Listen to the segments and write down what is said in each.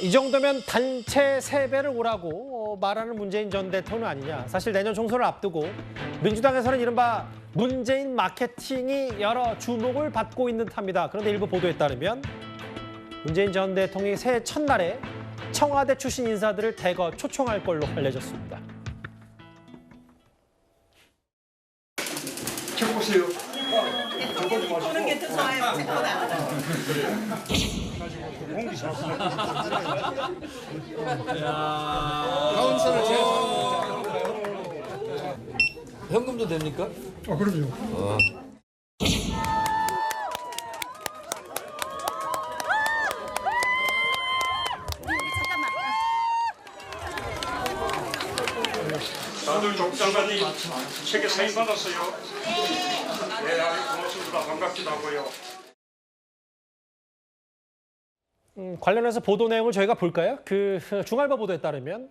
이 정도면 단체 세배를 오라고 말하는 문재인 전 대통령 아니냐. 사실 내년 총선을 앞두고 민주당에서는 이른바 문재인 마케팅이 여러 주목을 받고 있는 듯합니다. 그런데 일부 보도에 따르면 문재인 전 대통령이 새해 첫날에 청와대 출신 인사들을 대거 초청할 걸로 알려졌습니다. 해보세요. 보는 게 더 좋아요. 카운슬을 현금도 됩니까? 그럼요. 다들 족장관님 책에 사인 받았어요. 네, 아주 고맙습니다. 반갑기도 하고요. 관련해서 보도 내용을 저희가 볼까요? 중알바 보도에 따르면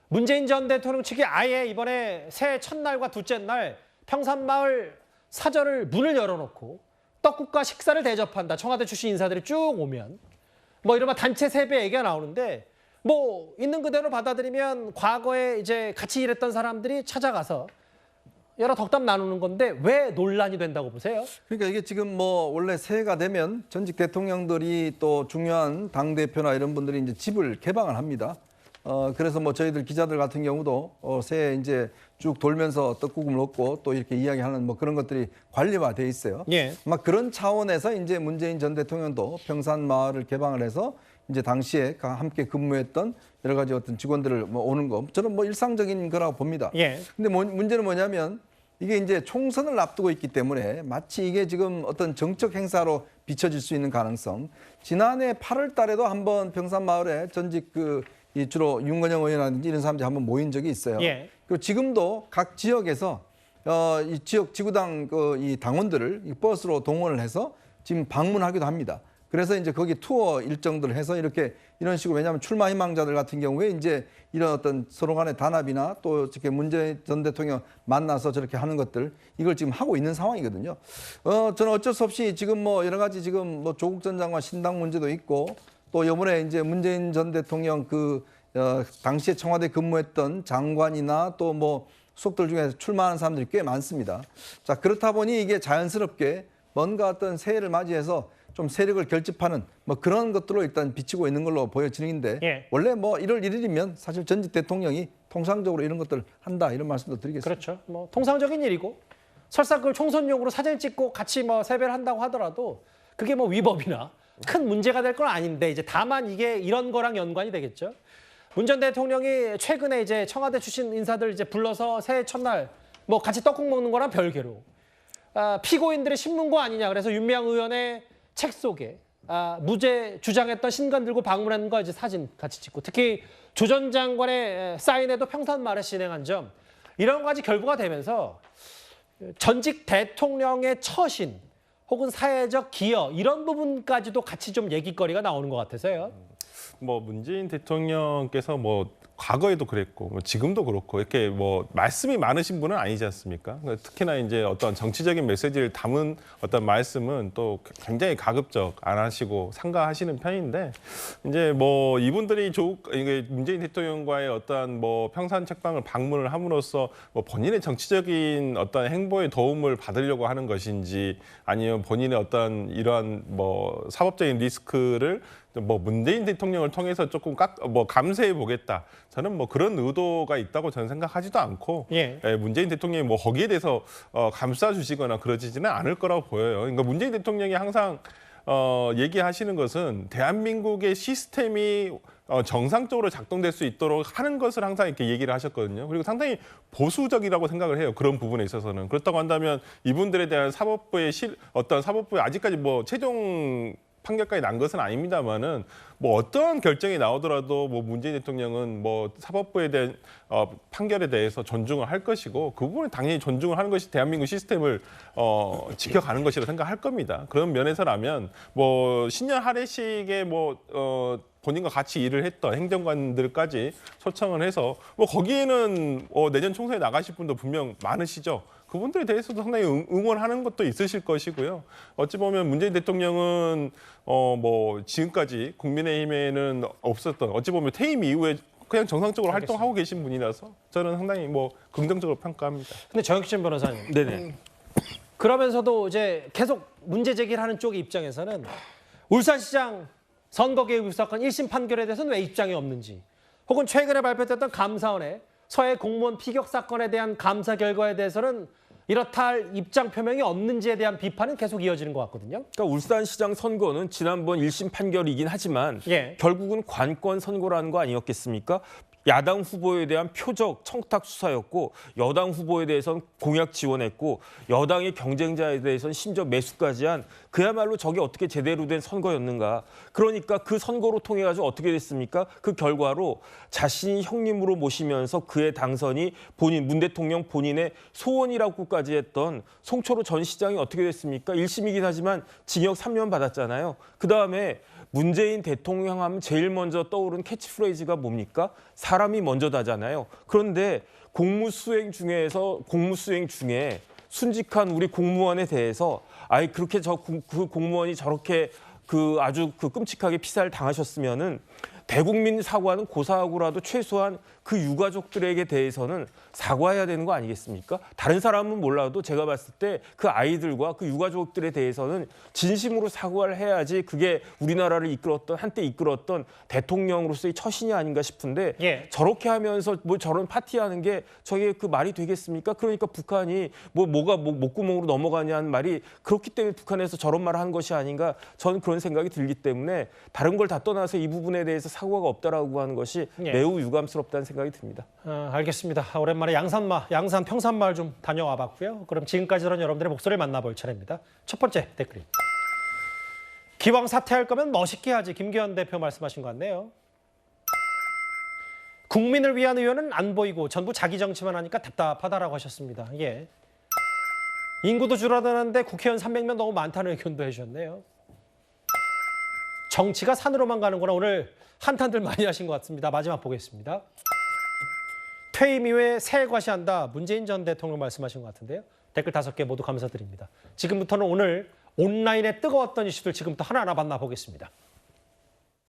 문재인 전 대통령 측이 아예 이번에 새해 첫날과 둘째 날 평산마을 사절을 문을 열어놓고 떡국과 식사를 대접한다. 청와대 출신 인사들이 쭉 오면 뭐 이른바 단체 세배 얘기가 나오는데 뭐 있는 그대로 받아들이면 과거에 이제 같이 일했던 사람들이 찾아가서 여러 덕담 나누는 건데 왜 논란이 된다고 보세요? 그러니까 이게 지금 뭐 원래 새해가 되면 전직 대통령들이 또 중요한 당 대표나 이런 분들이 이제 집을 개방을 합니다. 그래서 뭐 저희들 기자들 같은 경우도 새해 이제 쭉 돌면서 떡국을 먹고 또 이렇게 이야기하는 뭐 그런 것들이 관리화돼 있어요. 예. 막 그런 차원에서 이제 문재인 전 대통령도 평산마을을 개방을 해서 이제 당시에 함께 근무했던 여러 가지 어떤 직원들을 뭐 오는 거 저는 뭐 일상적인 거라고 봅니다. 예. 근데 문제는 뭐냐면 이게 이제 총선을 앞두고 있기 때문에 마치 이게 지금 어떤 정적 행사로 비춰질 수 있는 가능성. 지난해 8월 달에도 한번 평산마을에 전직 이 주로 윤건영 의원이라든지 이런 사람들이 한번 모인 적이 있어요. 예. 그리고 지금도 각 지역에서 이 지역 지구당 이 당원들을 이 버스로 동원을 해서 지금 방문하기도 합니다. 그래서 이제 거기 투어 일정들을 해서 이런 식으로 왜냐하면 출마 희망자들 같은 경우에 이제 이런 어떤 서로 간의 단합이나 또 이렇게 문재인 전 대통령 만나서 저렇게 하는 것들 이걸 지금 하고 있는 상황이거든요. 저는 어쩔 수 없이 지금 뭐 여러 가지 지금 뭐 조국 전 장관 신당 문제도 있고 또 이번에 이제 문재인 전 대통령 당시에 청와대 근무했던 장관이나 또 뭐 수석들 중에 출마하는 사람들이 꽤 많습니다. 자, 그렇다 보니 이게 자연스럽게 뭔가 어떤 새해를 맞이해서 좀 세력을 결집하는 뭐 그런 것들로 일단 비치고 있는 걸로 보여지는데 예. 원래 뭐 1월 1일이면 사실 전직 대통령이 통상적으로 이런 것들을 한다 이런 말씀도 드리겠습니다. 그렇죠. 뭐 통상적인 일이고 설사 그걸 총선용으로 사진 찍고 같이 뭐 세배를 한다고 하더라도 그게 뭐 위법이나 큰 문제가 될 건 아닌데 이제 다만 이게 이런 거랑 연관이 되겠죠. 문 전 대통령이 최근에 이제 청와대 출신 인사들 이제 불러서 새해 첫날 뭐 같이 떡국 먹는 거랑 별개로 피고인들의 신문고 아니냐. 그래서 윤미향 의원의 책 속에 무죄 주장했던 신간 들고 방문하는 거 이제 사진 같이 찍고 특히 조 전 장관의 사인회도 평산마을에 진행한 점 이런 가지 결부가 되면서 전직 대통령의 처신 혹은 사회적 기여 이런 부분까지도 같이 좀 얘기거리가 나오는 것 같아서요. 뭐 문재인 대통령께서 뭐 과거에도 그랬고 뭐 지금도 그렇고 이렇게 뭐 말씀이 많으신 분은 아니지 않습니까? 특히나 이제 어떤 정치적인 메시지를 담은 어떤 말씀은 또 굉장히 가급적 안 하시고 삼가하시는 편인데 이제 뭐 이분들이 이게 문재인 대통령과의 어떤 뭐 평산 책방을 방문을 함으로써 뭐 본인의 정치적인 어떤 행보에 도움을 받으려고 하는 것인지 아니면 본인의 어떤 이러한 뭐 사법적인 리스크를 뭐 문재인 대통령을 통해서 조금 감세해 보겠다. 저는 뭐 그런 의도가 있다고 저는 생각하지도 않고 문재인 대통령이 뭐 거기에 대해서 감싸 주시거나 그러지는 않을 거라고 보여요. 그러니까 문재인 대통령이 항상 얘기하시는 것은 대한민국의 시스템이 정상적으로 작동될 수 있도록 하는 것을 항상 이렇게 얘기를 하셨거든요. 그리고 상당히 보수적이라고 생각을 해요. 그런 부분에 있어서는. 그렇다고 한다면 이분들에 대한 사법부의 아직까지 뭐 최종 판결까지 난 것은 아닙니다만은 뭐 어떤 결정이 나오더라도 뭐 문재인 대통령은 뭐 사법부에 대한 판결에 대해서 존중을 할 것이고 그 부분은 당연히 존중을 하는 것이 대한민국 시스템을 지켜가는 것이라 생각할 겁니다. 그런 면에서라면 뭐 신년 할애식에 본인과 같이 일을 했던 행정관들까지 초청을 해서 뭐 거기에는 내년 총선에 나가실 분도 분명 많으시죠. 그분들에 대해서도 상당히 응원하는 것도 있으실 것이고요. 어찌 보면 문재인 대통령은 뭐 지금까지 국민의힘에는 없었던 어찌 보면 퇴임 이후에 그냥 정상적으로 활동하고 계신 분이라서 저는 상당히 뭐 긍정적으로 평가합니다. 근데 정혁진 변호사님. 네네. 그러면서도 이제 계속 문제 제기를 하는 쪽의 입장에서는 울산시장 선거 개입 사건 1심 판결에 대해서는 왜 입장이 없는지, 혹은 최근에 발표됐던 감사원의 서해 공무원 피격 사건에 대한 감사 결과에 대해서는 이렇다 할 입장 표명이 없는지에 대한 비판은 계속 이어지는 것 같거든요. 그러니까 울산시장 선거는 지난번 1심 판결이긴 하지만 예. 결국은 관권 선거라는 거 아니었겠습니까? 야당 후보에 대한 표적 청탁 수사였고 여당 후보에 대해서는 공약 지원했고 여당의 경쟁자에 대해서는 심지어 매수까지 한 그야말로 저게 어떻게 제대로 된 선거였는가. 그러니까 그 선거로 통해 가지고 어떻게 됐습니까? 그 결과로 자신이 형님으로 모시면서 그의 당선이 문 대통령 본인의 소원이라고까지 했던 송철호 전 시장이 어떻게 됐습니까? 1심이긴 하지만 징역 3년 받았잖아요. 그다음에 문재인 대통령 하면 제일 먼저 떠오르는 캐치프레이즈가 뭡니까? 사람이 먼저다잖아요. 그런데 공무수행 중에 순직한 우리 공무원에 대해서 그렇게 그 공무원이 저렇게 아주 끔찍하게 피살을 당하셨으면은 대국민 사과는 고사하고라도 최소한 그 유가족들에게 대해서는 사과해야 되는 거 아니겠습니까? 다른 사람은 몰라도 제가 봤을 때 그 아이들과 그 유가족들에 대해서는 진심으로 사과를 해야지 그게 우리나라를 한때 이끌었던 대통령으로서의 처신이 아닌가 싶은데 예. 저렇게 하면서 뭐 저런 파티하는 게 저게 그 말이 되겠습니까? 그러니까 북한이 뭐가 목구멍으로 넘어가냐는 말이 그렇기 때문에 북한에서 저런 말을 한 것이 아닌가 저는 그런 생각이 들기 때문에 다른 걸 다 떠나서 이 부분에 대해서 사과가 없다라고 하는 것이 예. 매우 유감스럽다는 생각이 듭니다. 알겠습니다. 오랜만에 양산 평산마을 좀 다녀와 봤고요. 그럼 지금까지 들은 여러분들의 목소리를 만나볼 차례입니다. 첫 번째 댓글입니다. 기왕 사퇴할 거면 멋있게 하지. 김기현 대표 말씀하신 것 같네요. 국민을 위한 의원은 안 보이고 전부 자기 정치만 하니까 답답하다라고 하셨습니다. 예. 인구도 줄어드는데 국회의원 300명 너무 많다는 의견도 해주셨네요. 정치가 산으로만 가는구나. 오늘 한탄들 많이 하신 것 같습니다. 마지막 보겠습니다. 퇴임 이후에 새 과시한다. 문재인 전 대통령 말씀하신 것 같은데요. 댓글 5개 모두 감사드립니다. 지금부터는 오늘 온라인에 뜨거웠던 이슈들 지금부터 하나하나 만나보겠습니다.